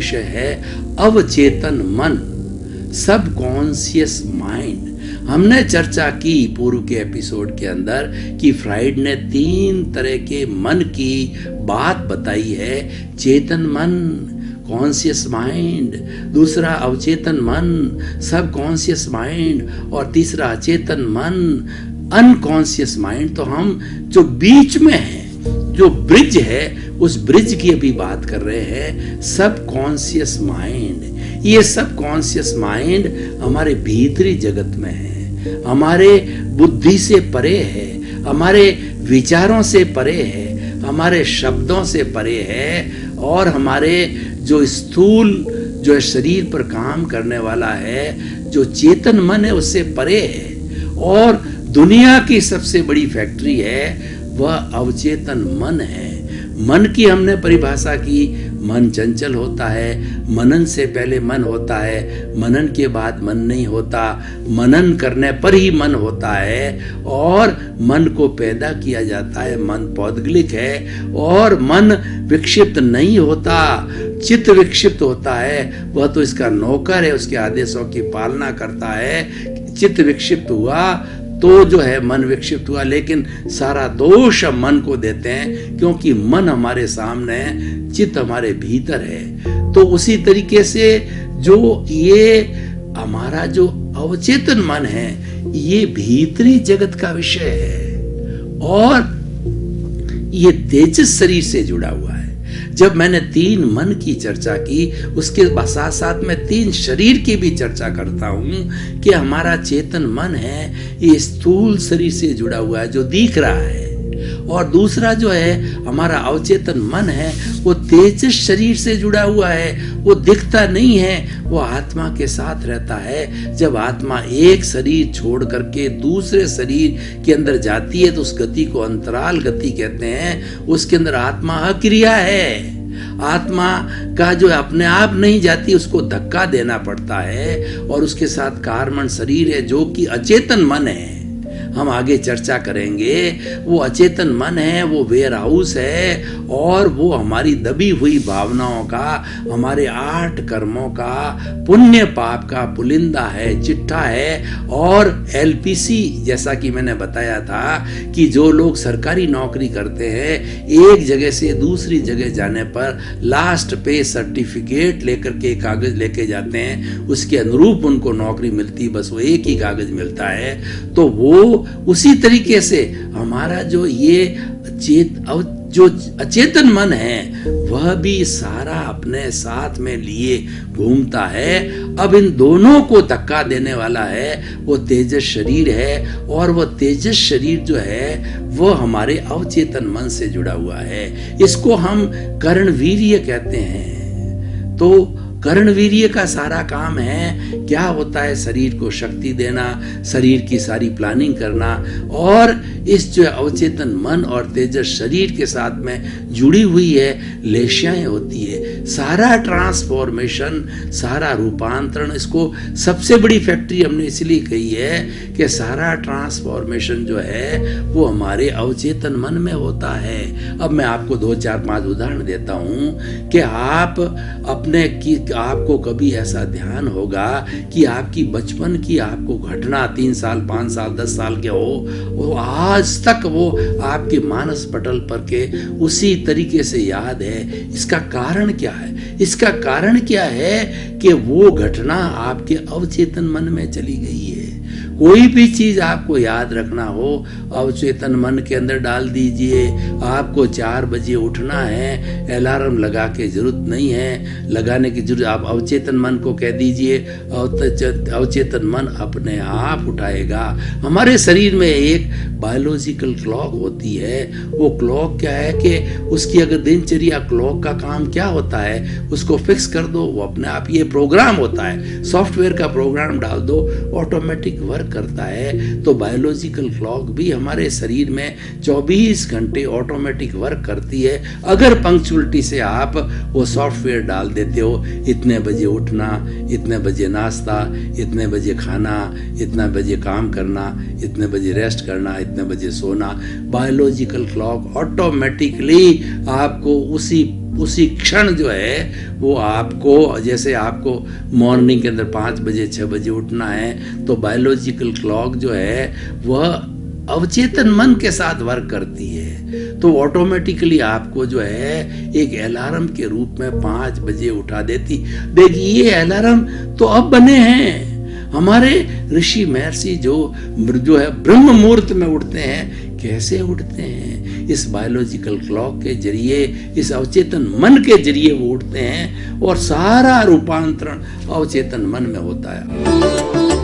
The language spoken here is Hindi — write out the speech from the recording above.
विषय है अवचेतन मन, सब कॉन्शियस माइंड। हमने चर्चा की पूर्व के एपिसोड के अंदर कि फ्राइड ने 3 तरह के मन की बात बताई है। चेतन मन, कॉन्शियस माइंड, दूसरा अवचेतन मन, सब कॉन्शियस माइंड, और तीसरा अचेतन मन, अनकॉन्शियस माइंड। तो हम जो बीच में है, जो ब्रिज है, उस ब्रिज की अभी बात कर रहे हैं, सब कॉन्शियस माइंड। ये सब कॉन्शियस माइंड हमारे भीतरी जगत में है, हमारे बुद्धि से परे है, हमारे विचारों से परे है, हमारे शब्दों से परे है, और हमारे जो स्थूल जो शरीर पर काम करने वाला है, जो चेतन मन है, उससे परे है। और दुनिया की सबसे बड़ी फैक्ट्री है वह अवचेतन मन है। मन की हमने परिभाषा की, मन चंचल होता है, मनन से पहले मन होता है, मनन के बाद मन नहीं होता, मनन करने पर ही मन होता है, और मन को पैदा किया जाता है। मन पौद्गलिक है और मन विक्षिप्त नहीं होता, चित्त विक्षिप्त होता है, वह तो इसका नौकर है, उसके आदेशों की पालना करता है। चित्त विक्षिप्त हुआ तो जो है मन विक्षिप्त हुआ, लेकिन सारा दोष हम मन को देते हैं, क्योंकि मन हमारे सामने है, चित्त हमारे भीतर है। तो उसी तरीके से जो ये हमारा जो अवचेतन मन है, ये भीतरी जगत का विषय है, और ये तेजस शरीर से जुड़ा हुआ है। जब मैंने 3 मन की चर्चा की, उसके साथ साथ मैं 3 शरीर की भी चर्चा करता हूं कि हमारा चेतन मन है, ये स्थूल शरीर से जुड़ा हुआ है जो दिख रहा है, और दूसरा जो है हमारा अवचेतन मन है, वो तेजस शरीर से जुड़ा हुआ है, वो दिखता नहीं है, वो आत्मा के साथ रहता है। जब आत्मा एक शरीर छोड़ करके दूसरे शरीर के अंदर जाती है तो उस गति को अंतराल गति कहते हैं। उसके अंदर आत्मा अक्रिया है, आत्मा का जो अपने आप नहीं जाती, उसको धक्का देना पड़ता है, और उसके साथ कार्बन शरीर है जो कि अचेतन मन है। हम आगे चर्चा करेंगे। वो अचेतन मन है, वो वेयर हाउस है, और वो हमारी दबी हुई भावनाओं का, हमारे 8 कर्मों का, पुण्य पाप का पुलिंदा है, चिट्ठा है। और एलपीसी, जैसा कि मैंने बताया था कि जो लोग सरकारी नौकरी करते हैं, एक जगह से दूसरी जगह जाने पर लास्ट पे सर्टिफिकेट लेकर के कागज लेके जाते हैं, उसके अनुरूप उनको नौकरी मिलती, बस वो एक ही कागज मिलता है। तो वो उसी तरीके से हमारा जो ये जो अचेतन मन है, वह भी सारा अपने साथ में लिए घूमता है। अब इन दोनों को धक्का देने वाला है वो तेजस शरीर है, और वो तेजस शरीर जो है वो हमारे अवचेतन मन से जुड़ा हुआ है। इसको हम कर्णवीर्य कहते हैं। तो कर्णवीर्य का सारा काम है, क्या होता है, शरीर को शक्ति देना, शरीर की सारी प्लानिंग करना, और इस जो अवचेतन मन और तेजस शरीर के साथ में जुड़ी हुई है लेशियाएं होती है। सारा ट्रांसफॉर्मेशन, सारा रूपांतरण, इसको सबसे बड़ी फैक्ट्री हमने इसलिए कही है कि सारा ट्रांसफॉर्मेशन जो है वो हमारे अवचेतन मन में होता है। अब मैं आपको 2, 4, 5 उदाहरण देता हूँ कि आप अपने की आपको कभी ऐसा ध्यान होगा कि आपकी बचपन की आपको घटना 3 साल, 5 साल, 10 साल के हो, वो आज तक वो आपके मानस पटल पर के उसी तरीके से याद है। इसका कारण क्या है? इसका कारण क्या है कि वो घटना आपके अवचेतन मन में चली गई है। कोई भी चीज आपको याद रखना हो, अवचेतन मन के अंदर डाल दीजिए। आपको 4 बजे उठना है, अलार्म लगा के जरूरत नहीं है, लगाने की जरूरत, आप अवचेतन मन को कह दीजिए, अवचेतन मन अपने आप उठाएगा। हमारे शरीर में एक बायोलॉजिकल क्लॉक होती है। वो क्लॉक क्या है कि उसकी अगर दिनचर्या, क्लॉक का काम क्या होता है, उसको फिक्स कर दो, वो अपने आप, ये प्रोग्राम होता है, सॉफ्टवेयर का प्रोग्राम डाल दो, ऑटोमेटिक वर्क करता है। तो बायोलॉजिकल क्लॉक भी हमारे शरीर में 24 घंटे ऑटोमेटिक वर्क करती है, अगर पंक्चुअलिटी से आप वो सॉफ्टवेयर डाल देते हो। इतने बजे उठना, इतने बजे नाश्ता, इतने बजे खाना, इतने बजे काम करना, इतने बजे रेस्ट करना, इतने बजे सोना। बायोलॉजिकल क्लॉक ऑटोमेटिकली आपको उसी उसी क्षण जो है वो आपको, जैसे आपको मॉर्निंग के अंदर 5 बजे 6 बजे उठना है, तो बायोलॉजिकल क्लॉक जो है वह अवचेतन मन के साथ वर्क करती है, तो ऑटोमेटिकली आपको जो है एक अलार्म के रूप में 5 बजे उठा देती। देखिए ये अलार्म तो अब बने हैं, हमारे ऋषि महर्षि जो है ब्रह्म मुहूर्त में उठते हैं। कैसे उठते हैं? इस बायोलॉजिकल क्लॉक के जरिए, इस अवचेतन मन के जरिए वो उठते हैं, और सारा रूपांतरण अवचेतन मन में होता है।